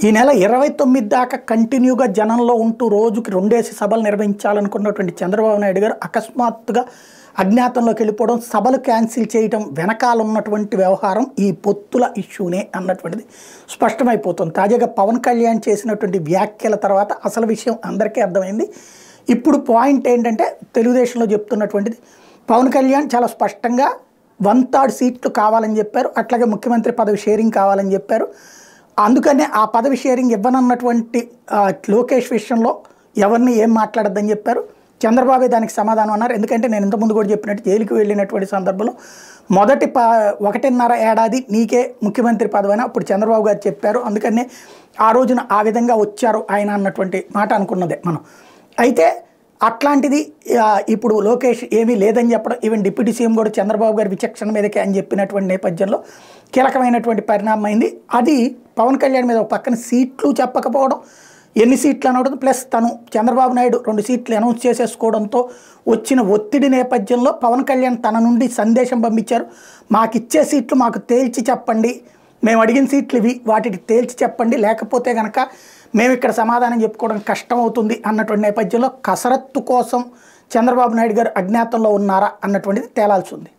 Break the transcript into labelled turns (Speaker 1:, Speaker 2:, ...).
Speaker 1: ఈ నెల 29 దాకా కంటిన్యూగా జనంలో ఉంటూ రోజుకి 2 సభలు నిర్వహించాలనుకున్నటువంటి చంద్రబాబు నాయుడు గారు అకస్మాత్తుగా అజ్ఞాతంలోకి వెళ్ళిపోవడం, సభలు క్యాన్సిల్ చేయడం వెనకాల ఉన్నటువంటి వ్యవహారం ఈ పొత్తుల ఇష్యూనే అన్నటువంటిది స్పష్టమైపోతుంది. తాజాగా పవన్ కళ్యాణ్ చేసినటువంటి వ్యాఖ్యల తర్వాత అసలు విషయం అందరికీ అర్థమైంది. ఇప్పుడు పాయింట్ ఏంటంటే తెలుగుదేశంలో చెప్తున్నటువంటిది, పవన్ కళ్యాణ్ చాలా స్పష్టంగా 1/3 సీట్లు కావాలని చెప్పారు, అట్లాగే ముఖ్యమంత్రి పదవి షేరింగ్ కావాలని చెప్పారు. అందుకనే ఆ పదవి షేరింగ్ ఇవ్వనన్నటువంటి లోకేష్ విషయంలో ఎవరిని ఏం మాట్లాడద్దని చెప్పారు. చంద్రబాబు దానికి సమాధానం అన్నారు. ఎందుకంటే నేను ఇంతకుముందు కూడా చెప్పినట్టు జైలుకి వెళ్ళినటువంటి సందర్భంలో మొదటి 1.5 ఏడాది నీకే ముఖ్యమంత్రి పదవి అని అప్పుడు చంద్రబాబు గారు చెప్పారు. అందుకనే ఆ రోజున ఆ విధంగా వచ్చారు ఆయన అన్నటువంటి మాట అనుకున్నదే మనం. అయితే అట్లాంటిది ఇప్పుడు లోకేష్ ఏమీ లేదని చెప్పడం, ఈవెన్ డిప్యూటీ సీఎం కూడా చంద్రబాబు గారి విచక్షణ మీదకే అని చెప్పినటువంటి నేపథ్యంలో కీలకమైనటువంటి పరిణామం అయింది. అది పవన్ కళ్యాణ్ మీద ఒక పక్కన సీట్లు చెప్పకపోవడం, ఎన్ని సీట్లు అనవడం, ప్లస్ తను చంద్రబాబు నాయుడు 2 సీట్లు అనౌన్స్ చేసేసుకోవడంతో వచ్చిన ఒత్తిడి నేపథ్యంలో పవన్ కళ్యాణ్ తన నుండి సందేశం పంపించారు. మాకు ఇచ్చే సీట్లు మాకు తేల్చి చెప్పండి, మేము అడిగిన సీట్లు ఇవి, వాటికి తేల్చి చెప్పండి, లేకపోతే కనుక మేము ఇక్కడ సమాధానం చెప్పుకోవడం కష్టం అవుతుంది అన్నటువంటి నేపథ్యంలో కసరత్తు కోసం చంద్రబాబు నాయుడు గారు అజ్ఞాతంలో ఉన్నారా అన్నటువంటిది తేలాల్సి ఉంది.